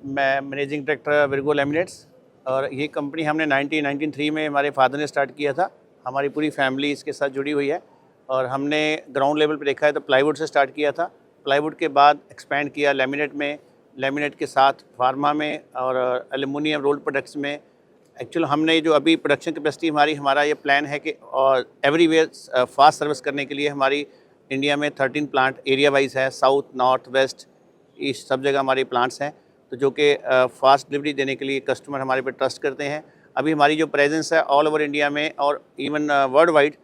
मैं managing director Virgo laminates, और ये कंपनी हमने 1993 में हमारे फादर ने स्टार्ट किया था। हमारी पूरी फैमिली इसके साथ जुड़ी हुई है और हमने ग्राउंड लेवल पे देखा है तो प्लाईवुड से स्टार्ट किया था। प्लाईवुड के बाद एक्सपेंड किया लैमिनेट में, लैमिनेट के साथ फार्मा में और एल्युमिनियम रोल्ड प्रोडक्ट्स में। एक्चुअल हमने जो अभी प्रोडक्शन कैपेसिटी हमारा ये प्लान है कि और एवरीवेयर फास्ट सर्विस करने के लिए हमारी इंडिया में 13 प्लांट एरिया वाइज है, साउथ, नॉर्थ, वेस्ट, ईस्ट, सब जगह हमारे प्लांट्स हैं, तो जो कि फास्ट डिलीवरी देने के लिए कस्टमर हमारे पे ट्रस्ट करते हैं। अभी हमारी जो प्रेजेंस है ऑल ओवर इंडिया में और इवन वर्ल्ड वाइड,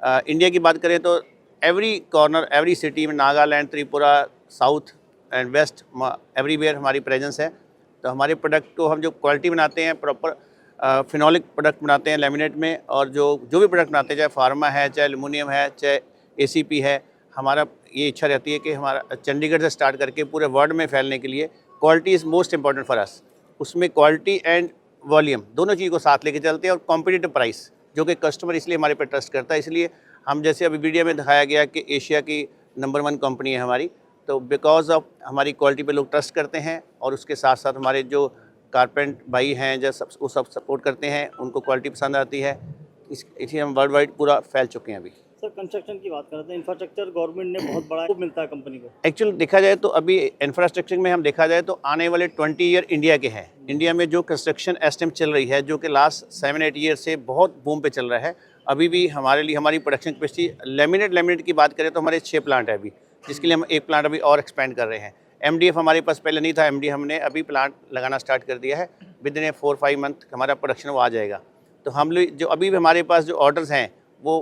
इंडिया की बात करें तो एवरी कॉर्नर, एवरी सिटी में, Nagaland, Tripura, south and west, everywhere हमारी प्रेजेंस है। तो हमारे प्रोडक्ट को हम जो क्वालिटी बनाते हैं, प्रॉपर फिनोलिक प्रोडक्ट बनाते हैं लैमिनेट में, और जो भी प्रोडक्ट बनाते हैं, चाहे फार्मा है, चाहे एल्युमिनियम है, चाहे एसीपी है, हमारा ये इच्छा रहती है कि हमारा चंडीगढ़ से स्टार्ट करके पूरे वर्ल्ड में फैलने के लिए quality is most important for us. उसमें क्वालिटी एंड वॉल्यूम दोनों चीज़ को साथ लेके चलते हैं, और कॉम्पिटिटिव प्राइस जो कि कस्टमर इसलिए हमारे पे ट्रस्ट करता है। इसलिए हम, जैसे अभी वीडियो में दिखाया गया कि एशिया की नंबर 1 कंपनी है हमारी, तो बिकॉज ऑफ हमारी क्वालिटी पे लोग ट्रस्ट करते हैं, और उसके साथ साथ हमारे जो कारपेंट भाई हैं जो सब सपोर्ट करते हैं, उनको क्वालिटी पसंद आती है। इसलिए हम वर्ल्ड वाइड पूरा फैल चुके हैं अभी। सर, कंस्ट्रक्शन की बात करते हैं, इंफ्रास्ट्रक्चर गवर्नमेंट ने बहुत बड़ा मिलता है कंपनी को। एक्चुअल देखा जाए तो अभी इंफ्रास्ट्रक्चर में हम देखा जाए तो आने वाले 20 ईयर इंडिया के हैं। इंडिया में जो कंस्ट्रक्शन इस टाइम चल रही है, जो कि लास्ट 7-8 ईयर से बहुत बूम पे चल रहा है। अभी भी हमारे लिए हमारी प्रोडक्शन कैपेसिटी लैमिनेट की बात करें तो हमारे 6 प्लांट है अभी, जिसके लिए हम एक प्लांट अभी और एक्सपेंड कर रहे हैं। MDF हमारे पास पहले नहीं था, MDF हमने अभी प्लांट लगाना स्टार्ट कर दिया है। विद इन 4-5 मंथ हमारा प्रोडक्शन वो आ जाएगा। तो हम लोग जो अभी भी हमारे पास जो ऑर्डर्स हैं वो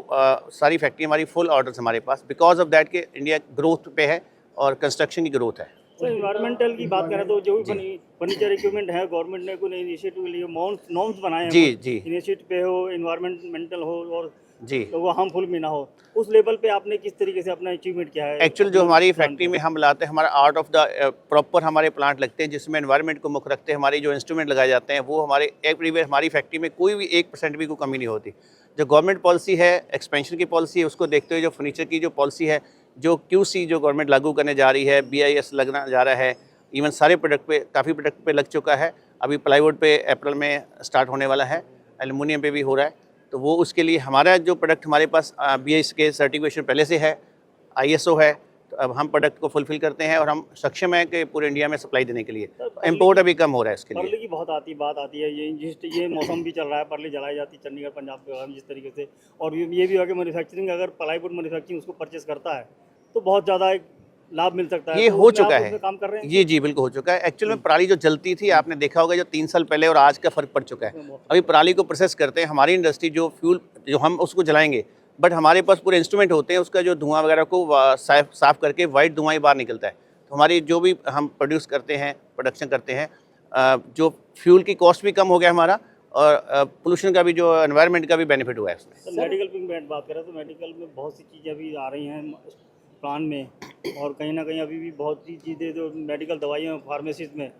सारी फैक्ट्री हमारी फुल ऑर्डर्स हमारे पास, बिकॉज ऑफ दैट कि इंडिया ग्रोथ पे है और कंस्ट्रक्शन की ग्रोथ है। सर, इन्वायरमेंटल की बात करें तो जो भी फर्नीचर इक्विपमेंट है, गवर्नमेंट ने कोई इनिशिएटिव लिए नॉर्म्स बनाए हैं, जी इनिशिएटिव पे हो, इन्वायरमेंटल हो और जी, तो वो हार्मफुल भी ना हो, उस लेवल पे आपने किस तरीके से अपना अचीवमेंट किया है? एक्चुअल जो हमारी फैक्ट्री में हम लाते हैं, हमारा आर्ट ऑफ द प्रॉपर हमारे प्लांट लगते हैं जिसमें एनवायरनमेंट को मुख्य रखते हैं। हमारे जो इंस्ट्रूमेंट लगाए जाते हैं वो हमारे एवरीवेयर, हमारी फैक्ट्री में कोई भी 1% भी कोई कमी नहीं होती। जो गवर्नमेंट पॉलिसी है, एक्सपेंशन की पॉलिसी है, उसको देखते हुए जो फर्नीचर की जो पॉलिसी है, जो QC जो गवर्नमेंट लागू करने जा रही है, BIS लगना जा रहा है, इवन सारे प्रोडक्ट पे, काफ़ी प्रोडक्ट पे लग चुका है। अभी प्लाईवुड पे अप्रैल में स्टार्ट होने वाला है, एल्युमिनियम पे भी हो रहा है। तो वो उसके लिए हमारा जो प्रोडक्ट हमारे पास BIS के सर्टिफिकेशन पहले से है, ISO है, तो अब हम प्रोडक्ट को फुलफिल करते हैं और हम सक्षम हैं कि पूरे इंडिया में सप्लाई देने के लिए। इम्पोर्ट अभी कम हो रहा है इसके लिए। परले की बहुत बात आती है, ये मौसम भी चल रहा है, परले जलाई जाती है चंडीगढ़, पंजाब के जिस तरीके से, और ये भी है कि मैन्युफैक्चरिंग, अगर प्लाईवुड मैन्युफैक्चरिंग उसको परचेस करता है तो बहुत ज़्यादा एक लाभ मिल सकता है। ये तो हो उसमें चुका आप है, उसमें काम कर रहे हैं? जी बिल्कुल हो चुका है। एक्चुअल में पराली जो जलती थी, आपने देखा होगा जो 3 साल पहले और आज का फ़र्क पड़ चुका है। अभी पराली को प्रोसेस करते हैं हमारी इंडस्ट्री, जो फ्यूल जो हम उसको जलाएंगे, बट हमारे पास पूरे इंस्ट्रूमेंट होते हैं, उसका जो धुआं वगैरह को साफ करके वाइट धुआं ही बाहर निकलता है। तो हमारी जो भी हम प्रोड्यूस करते हैं, प्रोडक्शन करते हैं, जो फ्यूल की कॉस्ट भी कम हो गया हमारा, और पोल्यूशन का भी, जो एनवायरनमेंट का भी बेनिफिट हुआ है उसमें। तो मेडिकल की बात करें तो मेडिकल में बहुत सी चीज़ें अभी आ रही हैं प्लान में, और कहीं ना कहीं अभी भी बहुत सी चीज़ें जो मेडिकल दवाइयाँ फार्मेसीज में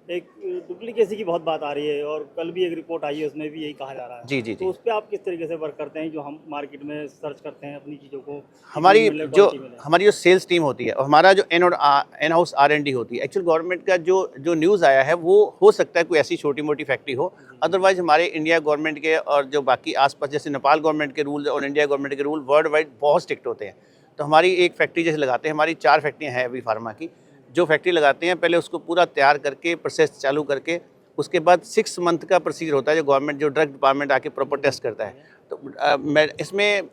एक डुप्लीकेसी की बहुत बात आ रही है, और कल भी एक रिपोर्ट आई है, उसमें भी यही कहा जा रहा है। जी तो उस पर आप किस तरीके से वर्क करते हैं, जो हम मार्केट में सर्च करते हैं अपनी चीज़ों को? हमारी जो सेल्स टीम होती है और हमारा जो इन हाउस R&D होती है। एक्चुअल गवर्नमेंट का जो न्यूज़ आया है वो हो सकता है कोई ऐसी छोटी मोटी फैक्ट्री हो, अदरवाइज हमारे इंडिया गवर्नमेंट के और जो बाकी आसपास, जैसे नेपाल गवर्नमेंट के रूल और इंडिया गवर्नमेंट के रूल वर्ल्ड वाइड बहुत स्ट्रिक्ट होते हैं। तो हमारी एक फैक्ट्री जैसे लगाते हैं, हमारी 4 फैक्ट्रियाँ हैं अभी फार्मा की। जो फैक्ट्री लगाते हैं पहले उसको पूरा तैयार करके, प्रोसेस चालू करके, उसके बाद 6 मंथ का प्रोसीजर होता है जो गवर्नमेंट, जो ड्रग डिपार्टमेंट आके प्रॉपर टेस्ट करता है। तो इसमें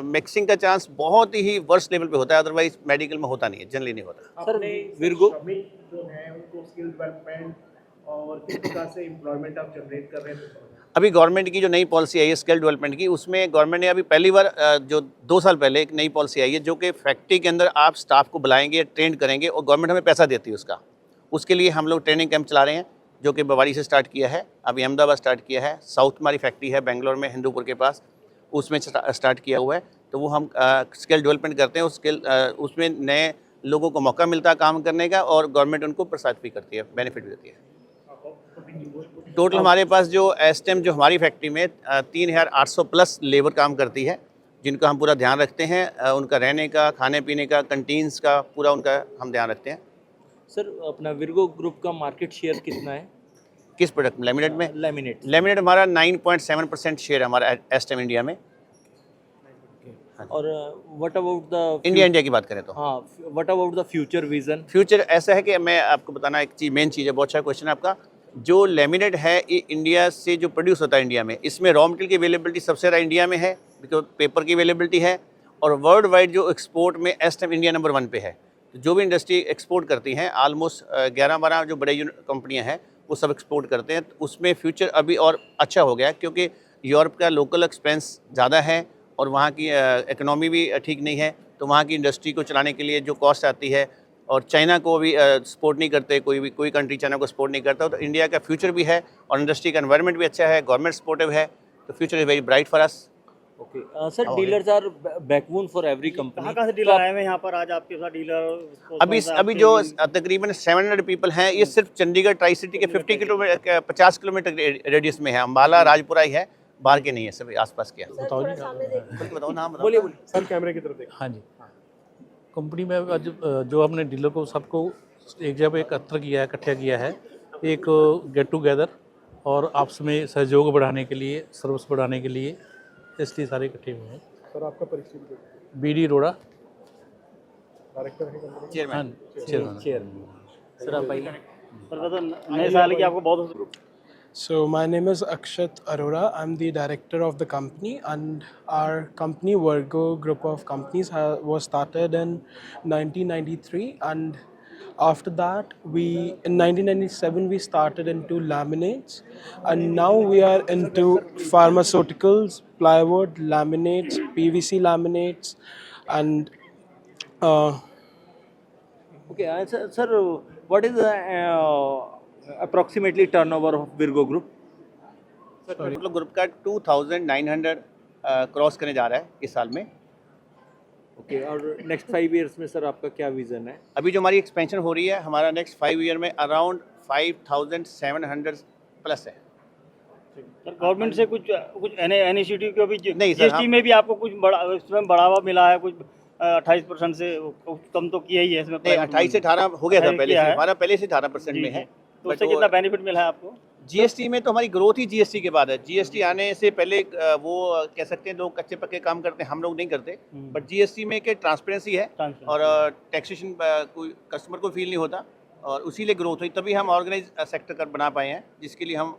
मिक्सिंग का चांस बहुत ही वर्स्ट लेवल पे होता है, अदरवाइज मेडिकल में होता नहीं है, जनरली नहीं होता। सर, विर्गो श्रमिक जो है उनको स्किल डेवलपमेंट और किस प्रकार से एम्प्लॉयमेंट आप जनरेट कर रहे हैं? अभी गवर्नमेंट की जो नई पॉलिसी आई है स्किल डेवलपमेंट की, उसमें गवर्नमेंट ने अभी पहली बार जो 2 साल पहले एक नई पॉलिसी आई है, जो कि फैक्ट्री के अंदर आप स्टाफ को बुलाएंगे, ट्रेन करेंगे, और गवर्नमेंट हमें पैसा देती है उसका। उसके लिए हम लोग ट्रेनिंग कैंप चला रहे हैं, जो कि बवाड़ी से स्टार्ट किया है, अभी अहमदाबाद स्टार्ट किया है, साउथ हमारी फैक्ट्री है बेंगलोर में, हिंदूपुर के पास, उसमें स्टार्ट किया हुआ है। तो वो हम स्किल डेवलपमेंट करते हैं, उसमें नए लोगों को मौका मिलता है काम करने का, और गवर्नमेंट उनको प्रोत्साहित भी करती है, बेनिफिट भी देती है। टोटल हमारे पास जो इस टाइम जो हमारी फैक्ट्री में 3800 प्लस लेबर काम करती है, जिनका हम पूरा ध्यान रखते हैं, उनका रहने का, खाने पीने का, कंटीन्स का पूरा उनका हम ध्यान रखते हैं। सर अपना विर्गो ग्रुप का मार्केट शेयर कितना है किस प्रोडक्ट में? लैमिनेट में? लैमिनेट? लैमिनेट हमारा 9.7% शेयर है हमारा एस टाइम इंडिया में। और व्हाट अबाउट द इंडिया की बात करें तो हाँ, what about the future vision? Future ऐसा है कि मैं आपको बताना एक चीज़, मेन चीज़ है, बहुत अच्छा क्वेश्चन है आपका। जो लैमिनेट है ये इंडिया से जो प्रोड्यूस होता है इंडिया में, इसमें रॉ मटेरियल की अवेलेबिलिटी सबसे ज़्यादा इंडिया में है, बिकॉज पेपर की अवेलेबिलिटी है। और वर्ल्ड वाइड जो एक्सपोर्ट में एस टाइम इंडिया नंबर 1 पे है। तो जो भी इंडस्ट्री एक्सपोर्ट करती हैं ऑलमोस्ट 11-12 जो बड़े कंपनियाँ हैं वो सब एक्सपोर्ट करते हैं। तो उसमें फ्यूचर अभी और अच्छा हो गया क्योंकि यूरोप का लोकल एक्सपेंस ज़्यादा है और वहाँ की इकोनॉमी भी ठीक नहीं है। तो वहाँ की इंडस्ट्री को चलाने के लिए जो कॉस्ट आती है, और चाइना को भी सपोर्ट नहीं करते, कोई कंट्री चाइना को सपोर्ट नहीं करता। तो इंडिया का फ्यूचर भी है और इंडस्ट्री का एनवायरनमेंट भी अच्छा है, गवर्नमेंट सपोर्टिव है, तो future is very bright for us. Okay sir, dealers are backbone for every company. कहाँ से डीलर आए हुए हैं यहाँ पर आज आपके साथ डीलर? अभी जो तकरीबन 700 पीपल हैं, ये सिर्फ चंडीगढ़ ट्राई सिटी के 50 किलोमीटर रेडियस में है। अम्बाला राजपुरा ही है, बाहर के नहीं है, सभी आसपास के हैं। बताओ नाम बताओ। बोलिए। सर कैमरे की तरफ देखो। हाँ जी, कंपनी में आज जो हमने डीलर को सबको एक जगह एकत्र किया है, इकट्ठा किया है, एक गेट टुगेदर और आपस में सहयोग बढ़ाने के लिए, सर्विस बढ़ाने के लिए, इसलिए सारे इकट्ठे हुए हैं। सर आपका परिचय भी दो। बीडी रोड़ा, डायरेक्टर है कंपनी। चेयरमैन। चेयरमैन। सर आप आइए। सर तो नए साल की आपको बहुत So my name is Akshat Arora. I'm the director of the company, and our company Virgo Group of Companies was started in 1993, and after that in 1997 we started into laminates, and now we are into pharmaceuticals, plywood, laminates, PVC laminates, and Okay, sir, what is the approximately turnover of Virgo Group? हम लोग group का 2900 cross करने जा रहा है इस साल में। ओके, और नेक्स्ट 5 इयर्स में सर आपका क्या विजन है? अभी जो हमारी एक्सपेंशन हो रही है, हमारा नेक्स्ट 5 ईयर में अराउंड 5700 प्लस है। सर गवर्नमेंट से कुछ इनिशिएटिव को भी नहीं सर, जीएसटी में भी आपको कुछ इसमें बढ़ावा मिला है? कुछ 28% से कम तो किया ही है इसमें। 28 से 18 हो गया था पहले किया से, है। हमारा पहले से 18% में है। तो उससे कितना बेनिफिट मिला है आपको? जीएसटी में तो हमारी ग्रोथ ही जीएसटी के बाद है। जीएसटी आने से पहले वो कह सकते हैं लोग कच्चे पक्के काम करते हैं, हम लोग नहीं करते। बट जीएसटी में के ट्रांसपेरेंसी है और टैक्सेशन कोई कस्टमर को फील नहीं होता, और उसी लिए ग्रोथ हुई। तभी हम ऑर्गेनाइज सेक्टर कर बना पाए हैं, जिसके लिए हम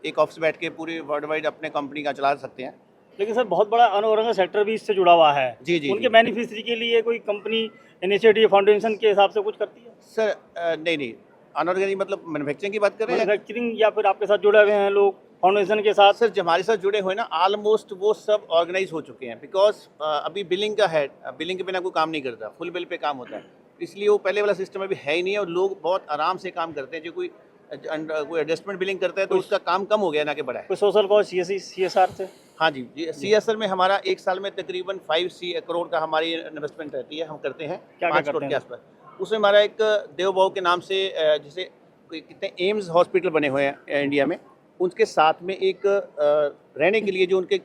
एक ऑफिस बैठ के पूरी वर्ल्ड वाइड अपने कंपनी का चला सकते हैं। लेकिन सर बहुत बड़ा अनऑर्गेनाइज सेक्टर भी इससे जुड़ा हुआ है। जी। उनके बेनिफिशियरी के लिए कोई कंपनी इनिशिएटिव फाउंडेशन के हिसाब से कुछ करती है? सर नहीं, अनऑर्गेनाइज मतलब मैन्युफैक्चरिंग की बात कर रहे हैं? मैन्युफैक्चरिंग या फिर आपके साथ जुड़े हुए हैं लोग फाउंडेशन के साथ? सर जो हमारे साथ जुड़े हुए ना, ऑलमोस्ट वो सब ऑर्गेनाइज हो चुके हैं। बिकॉज अभी बिलिंग का है, बिलिंग के बिना कोई काम नहीं करता, फुल बिल पे काम होता है। इसलिए वो पहले वाला सिस्टम अभी है ही नहीं है, और लोग बहुत आराम से काम करते हैं। जो कोई एडजस्टमेंट बिलिंग करता है तो उसका काम कम हो गया, ना कि बढ़ा है। कोई सोशल कॉज CSR से? हाँ जी, CSR में हमारा एक साल में तकरीबन 5 करोड़ का हमारी इन्वेस्टमेंट रहती है, हम करते हैं। क्या 5 करोड़ के आसपास। उसमें हमारा एक देवबाऊ के नाम से जैसे कितने एम्स हॉस्पिटल बने हुए हैं इंडिया में, उनके साथ में एक रहने के लिए जो उनके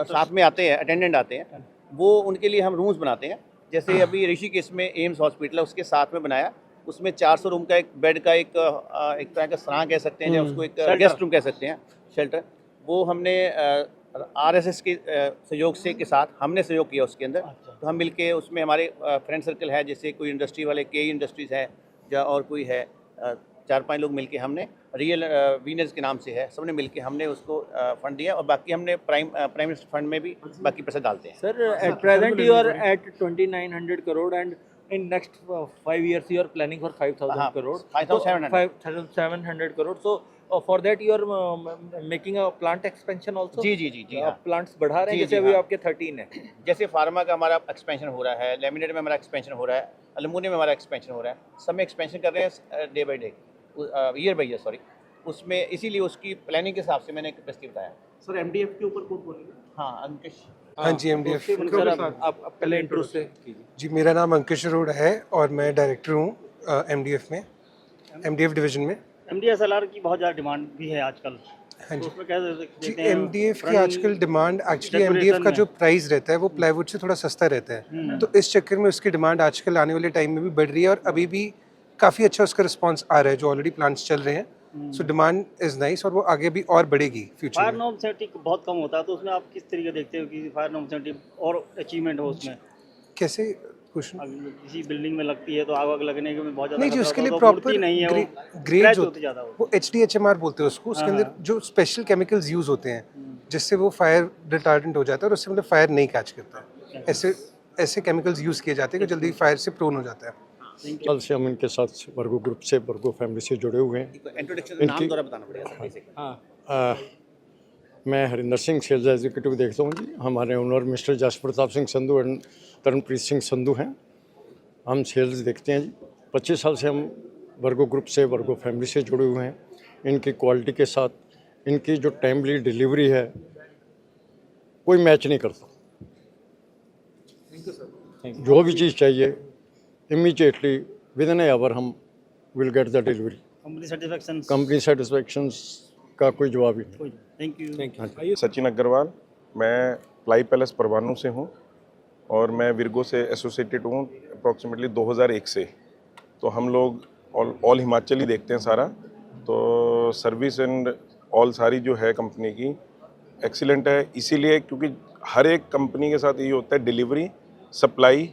साथ में आते हैं, अटेंडेंट आते हैं, वो उनके लिए हम रूम्स बनाते हैं। जैसे अभी ऋषिकेश में एम्स हॉस्पिटल है, उसके साथ में बनाया, उसमें 400 रूम का एक बेड का एक तरह का सराह कह सकते हैं, या उसको एक गेस्ट रूम कह सकते हैं, शेल्टर। वो हमने RSS के सहयोग से के साथ हमने सहयोग किया उसके अंदर। तो हम मिलके उसमें हमारे फ्रेंड सर्कल है, जैसे कोई इंडस्ट्री वाले KE इंडस्ट्रीज़ है या और कोई है, 4-5 लोग मिलके हमने रियल वीनर्स के नाम से है, सबने मिलके हमने उसको फंड दिया, और बाकी हमने प्राइम फंड में भी बाकी पैसे डालते हैं। Sir at present you are at 2900 crore and in next 5 years you are planning for 5,000 crore, 5,700 crore. So for that you are making a plant expansion also? जी आप plants बढ़ा रहे हैं, जैसे अभी आपके 13 है। जैसे फार्मा का हमारा एक्सपेंशन हो रहा है, लेमिनेट में हमारा एक्सपेंशन हो रहा है, एल्युमिनियम में हमारा एक्सपेंशन हो रहा है, सब में एक्सपेंशन कर रहे हैं day by day, year by year, sorry. उसमें इसीलिए उसकी प्लानिंग के हिसाब से मैंने कैपेसिटी बताया। सर MDF के ऊपर कौन बोलेगा? हाँ अंकिश। हाँ जी, MDF। सर आप पहले इंट्रो से कीजिए। जी, मेरा नाम अंकिश अरोड़ा है और मैं डायरेक्टर हूँ MDF में, MDF डिवीजन में। MDSLR की बहुत ज़्यादा डिमांड भी है आजकल। हाँ तो जी उसमें क्या जी देते हैं MDF की front आजकल डिमांड एक्चुअली MDF decoration का में। जो प्राइस रहता है वो प्लाईवुड से थोड़ा सस्ता रहता है, तो इस चक्कर में उसकी डिमांड आजकल आने वाले टाइम में भी बढ़ रही है और अभी भी काफ़ी अच्छा उसका रिस्पांस आ रहा है जो ऑलरेडी प्लांट्स चल रहे हैं। सो डिमांड इज़ नाइस और वो आगे भी और बढ़ेगी फ्यूचर फायर में। नॉर्म 70 बहुत कम होता है, तो उसमें आप किस तरीके देखते हो कि फायर नॉर्म 70 और अचीवमेंट हो उसमें? कैसे क्वेश्चन? अगर किसी बिल्डिंग में लगती है तो आग वाग लगने के में बहुत ज़्यादा नहीं जी खतरा उसके होता है, लिए तो प्रॉपर मुड़ती नहीं है वो, ग्रेड्स क्रैच होती होते ज़्यादा हैं, वो। वो HDHMR बोलते हैं उसको, उसके हाँ, अंदर हाँ। जो स्पेशल केमिकल्स यूज़ होते हैं जिससे वो फायर रिटार्डेंट हो जाता है और उससे मतलब फायर नहीं कैच करता है। ऐसे ऐसे केमिकल्स यूज़ किए जाते हैं कि जल्दी फायर से प्रोन हो जाता है। साल से हम इनके साथ वर्गो ग्रुप से वर्गो फैमिली से जुड़े हुए हैं। इंट्रोडक्शन नाम दोबारा बताना पड़ेगा सर बेसिक। आ, मैं हरिंदर सिंह सेल्स एग्जीक्यूटिव देखता हूँ जी। हमारे ओनर मिस्टर जस प्रताप सिंह संधू एंड तरणप्रीत सिंह संधू हैं। हम सेल्स देखते हैं जी। 25 साल से हम वर्गो ग्रुप से वर्गो फैमिली से जुड़े हुए हैं। इनकी क्वालिटी के साथ इनकी जो टाइमली डिलीवरी है कोई मैच नहीं करता। जो भी चीज़ चाहिए इमीडिएटली विद इन आवर हम will get the delivery. Company satisfaction. Company satisfaction का कोई जवाब ही नहीं। Thank you. सचिन अग्रवाल, मैं प्लाई पैलेस परवाणू से हूँ और मैं विर्गो से एसोसिएटेड हूँ अप्रॉक्सीमेटली 2001 से। तो हम लोग ऑल हिमाचल ही देखते हैं सारा, तो सर्विस एंड ऑल सारी जो है कंपनी की एक्सीलेंट है। इसीलिए क्योंकि हर एक कंपनी के साथ ये होता है डिलीवरी, सप्लाई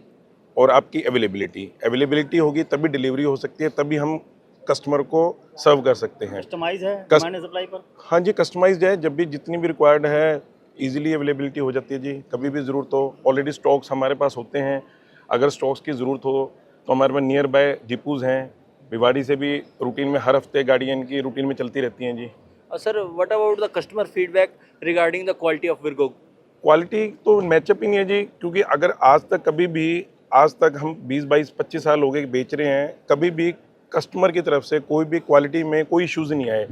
और आपकी अवेलेबिलिटी होगी तभी डिलीवरी हो सकती है, तभी हम कस्टमर को सर्व कर सकते हैं। कस्टमाइज है डिमांड एंड सप्लाई पर? हाँ जी, कस्टमाइज्ड है। जब भी जितनी भी रिक्वायर्ड है इजीली अवेलेबिलिटी हो जाती है जी। कभी भी ज़रूरत हो, ऑलरेडी स्टॉक्स हमारे पास होते हैं। अगर स्टॉक्स की ज़रूरत हो तो हमारे पास नियर बाय डिपोज हैं। भिवाड़ी से भी रूटीन में हर हफ्ते गाड़ियाँ इनकी रूटीन में चलती रहती हैं जी। Sir what about the customer feedback regarding the quality of Virgo? Quality तो मैचअप ही नहीं है जी, क्योंकि अगर आज तक हम 20-22-25 साल हो गए बेच रहे हैं, कभी भी कस्टमर की तरफ से कोई भी क्वालिटी में कोई इश्यूज़ नहीं आए।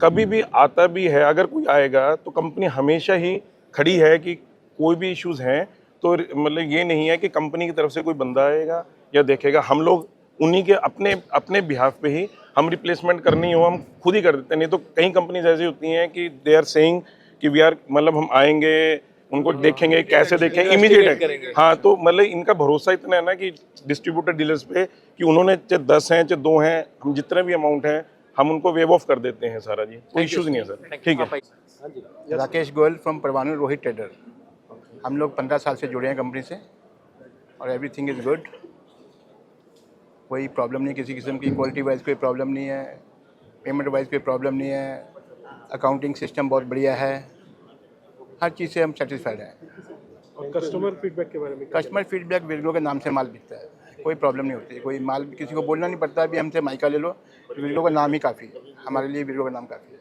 कभी भी आता भी है, अगर कोई आएगा तो कंपनी हमेशा ही खड़ी है कि कोई भी इश्यूज़ हैं तो मतलब ये नहीं है कि कंपनी की तरफ से कोई बंदा आएगा या देखेगा। हम लोग उन्हीं के अपने बिहाफ पे ही हम रिप्लेसमेंट करनी हो हम खुद ही कर देते हैं। नहीं तो कई कंपनीज ऐसी होती हैं कि दे आर सेइंग कि वी आर मतलब हम आएंगे उनको देखेंगे कैसे देखें इमीडिएट है। हाँ, तो मतलब इनका भरोसा इतना है ना कि डिस्ट्रीब्यूटर डीलर्स पे कि उन्होंने चाहे 10 हैं चाहे 2 हैं, हम जितने भी अमाउंट है हम उनको वेव ऑफ कर देते हैं सारा जी। कोई इश्यूज़ नहीं है सर। ठीक है। Rakesh Goyal from Parwanoo Rohit trader. हम लोग 15 साल से जुड़े हैं कंपनी से और एवरीथिंग इज़ गुड। कोई प्रॉब्लम नहीं, किसी किस्म की क्वालिटी वाइज कोई प्रॉब्लम नहीं है, पेमेंट वाइज कोई प्रॉब्लम नहीं है, अकाउंटिंग सिस्टम बहुत बढ़िया है, हर चीज़ से हम सेटिस्फाइड हैं। और कस्टमर फीडबैक के बारे में? कस्टमर फीडबैक विर्गो के नाम से माल बिकता है, कोई प्रॉब्लम नहीं होती। कोई माल किसी को बोलना नहीं पड़ता, अभी हमसे माइका ले लो, विर्गो का नाम ही काफ़ी है, हमारे लिए विर्गो का नाम काफ़ी है।